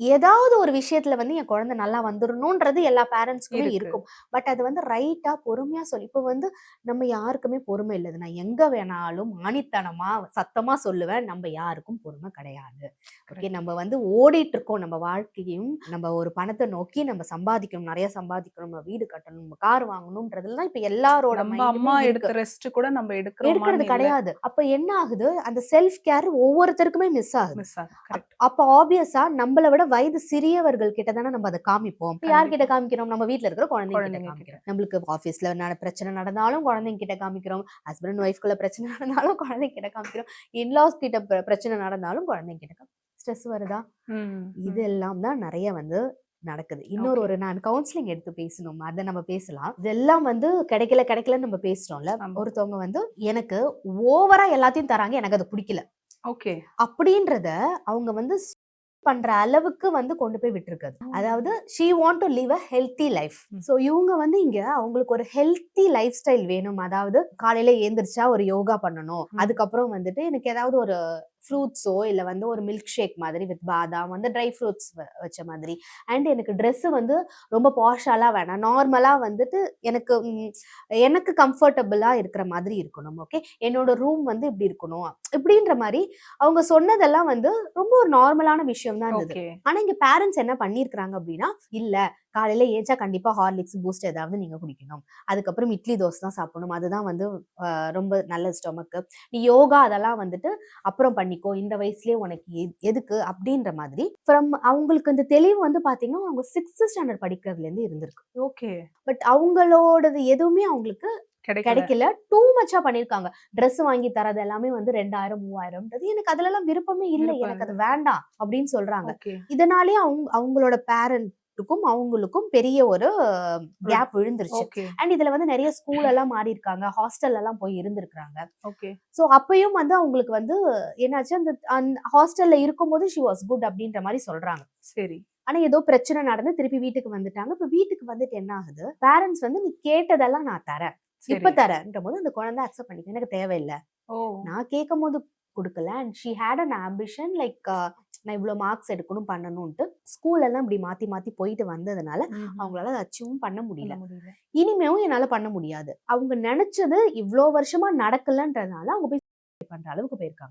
ஏதாவது ஒரு விஷயத்துல வந்து என் குழந்தை நல்லா வந்துரணும்ன்றது எல்லா பேரண்ட்ஸ்க்குமே இருக்கு. இருக்கும். பட் அது வந்து ரைட்டா பொறுமையா சொல்லி இப்ப வந்து நம்ம யாருக்குமே பொறுமை இல்லது. நான் எங்க வேணாலும் ஆணித்தனமா சத்தமா சொல்லுவேன். நம்ம யாருக்கும் பொறுமை கிடையாது. ஓகே. கரெக்ட். நம்ம வந்து ஓடிட்டு இருக்கோம் நம்ம வாழ்க்கையும். நம்ம ஒரு பணத்த நோக்கி நம்ம சம்பாதிக்கணும். நெறைய சம்பாதிக்கணும். நம்ம வீடு கட்டணும். நம்ம கார் வாங்கணும்ன்றதுல தான் இப்ப எல்லாரோட நம்ம மைண்டுமே அம்மா இருக்கு. எடுத்த ரெஸ்ட் கூட நம்ம எடுக்கிறது எடுக்கிறோமான்னு இல்ல. கிடையாது. அப்ப என்ன ஆகுது? அந்த செல்ஃப் கேர் ஒவ்வொருத்தருக்குமே மிஸ் ஆகுது. மிஸ் ஆகுது. கரெக்ட். அப்ப ஆப்வியஸா நம்மள விட வயது சிறியவர்கள் கிட்ட தானே நம்ம அத காமிப்போம். யார்கிட்ட கண்டிப்பா. காமிக்கிறோம்? நம்ம வீட்ல இருக்கிற குழந்தைங்க கிட்ட குழந்தைங்க கிட்ட. காமிக்கிறோம். நம்மளுக்கு ஆபீஸ்ல பிரச்சனை நடந்தாலும் குழந்தைங்க கிட்ட காமிக்கிறோம். ஹஸ்பண்ட் அண்ட் ஒய்ஃப்குள்ள பிரச்சனை நடந்தாலும் குழந்தைங்க கிட்ட காமிக்கிறோம். இன்லாஸ் கிட்ட பிரச்சனை நடந்தாலும் குழந்தைங்க கிட்ட ஸ்ட்ரெஸ் வருதா? ம். ம். இதெல்லாம் தான் நெறைய வந்து நடக்குது. இன்னொரு ஓகே. ஒரு நான் கவுன்சிலிங் எடுத்து பேசணும். அத நம்ம பேசலாம். இதெல்லாம் வந்து கிடைக்கலன்னு நம்ம பேசுறோம்ல. ஆமா. ஒருத்தவங்க வந்து எனக்கு ஓவரா எல்லாத்தையும் தராங்க. எனக்கு அது புடிக்கல. ஓகே. அப்படின்றத அவங்க வந்து பண்ற அளவுக்கு வந்து கொண்டு போய் விட்டுருக்குது. ஓ! அதாவது she want to live a healthy life. ம். சோ இவங்க வந்து இங்க அவங்களுக்கு ஒரு ஹெல்த்தி லைஃப் ஸ்டைல் வேணும். அதாவது காலையில எழுந்திரிச்சா ஒரு யோகா பண்ணணும். ம். அதுக்கப்புறம் வந்துட்டு எனக்கு ஏதாவது ஒரு ஃப்ரூட்ஸோ இல்ல வந்து ஒரு மில்க் ஷேக் மாதிரி வித் பாதாம் வந்து ட்ரை ஃப்ரூட்ஸ் வச்ச மாதிரி. அண்ட் எனக்கு Dress வந்து ரொம்ப பாஷாலாம் வேணாம். நார்மலா வந்துட்டு எனக்கு எனக்கு கம்ஃபர்டபுளா இருக்கிற மாதிரி இருக்கணும். ஓகே. என்னோட ரூம் வந்து இப்படி இருக்கணும். இப்படின்ற மாரி அவங்க சொன்னதெல்லாம் வந்து ரொம்ப ஒரு நார்மலான விஷயம் தான் இருந்தது. ஓகே. ஆனா இங்க பேரண்ட்ஸ் என்ன பண்ணியிருக்கிறாங்க அப்படின்னா, இல்ல காலையில ஏஞ்சா கண்டிப்பா ஹார்லிக்ஸ், பூஸ்ட் ஏதாவது நீங்க குடிக்கணும். அதுக்கப்புறம் இட்லி, தோசை தான் சாப்பிடணும். அதுதான் வந்து ரொம்ப நல்ல ஸ்டொமக்கு. நீ யோகா அதெல்லாம் வந்துட்டு அப்புறம் பண்ணிக்கோ. இந்த வயசுலயே உனக்கு எதுக்கு அப்படின்ற மாதிரி அவங்களுக்கு இந்த தெளிவு வந்து பாத்தீங்கன்னா, அவங்க 6th ஸ்டாண்டர்ட் படிக்கிறதுலேருந்து இருந்திருக்கு. ஓகே. பட் அவங்களோடது எதுவுமே அவங்களுக்கு கிடைக்கல. கிடைக்கல. டூ மச்சா பண்ணியிருக்காங்க. ட்ரெஸ் வாங்கி தரது எல்லாமே வந்து 2000, 3000ன்றது எனக்கு அதுலலாம் விருப்பமே இல்ல. விருப்பம் எனக்கு இல்ல. அது வேண்டாம் அப்படின்னு சொல்றாங்க. ஓகே. இதனாலேயே அவங்களோட பேரண்ட்டுக்கும் அவங்களுக்கும் பெரிய ஒரு ஒரு கேப் விழுந்துருச்சு. ஓகே. அண்ட் இதுல வந்து நெறைய ஸ்கூல் எல்லாம் மாறியிருக்காங்க. ஹாஸ்டல் எல்லாம் போய் இருந்திருக்காங்க. ஓகே. சோ அப்பயும் வந்து அவங்களுக்கு வந்து என்னாச்சு அந்த ஹாஸ்டல்ல இருக்கும்போது ஷி வாஸ் குட் அப்படின்ற மாரி சொல்றாங்க. சரி. ஆனா ஏதோ பிரச்சனை நடந்து திருப்பி வீட்டுக்கு வந்துட்டாங்க. இப்ப வீட்டுக்கு வந்துட்டு என்ன ஆகுது? பேரண்ட்ஸ் வந்து நீ கேட்டதெல்லாம் நான் தரேன். இப்ப சரி. தரேன்றபோது அந்த குழந்தை அக்செப்ட் பண்ணிக்கும். எனக்கு தேவையில்ல. ஓ! நான் கேட்கும்போது குடுக்கல. And she had an ambition like நான் இவ்ளோ மார்க்ஸ் எடுக்கணும் பண்ணணும்ன்ட்டு. ஸ்கூல் எல்லாம் இப்படி மாத்தி மாத்தி போயிட்டு வந்ததுனால, ம்ஹ்ம். அவங்களால அத அச்சீவும் பண்ண பண்ண முடியல. முடியல. இனிமேவும் என்னால பண்ண முடியாது. அவங்க நெனச்சது இவ்ளோ வருஷமா நடக்கலன்றதுனால அவங்க போய் பண்ற அளவுக்கு போயிருக்காங்க.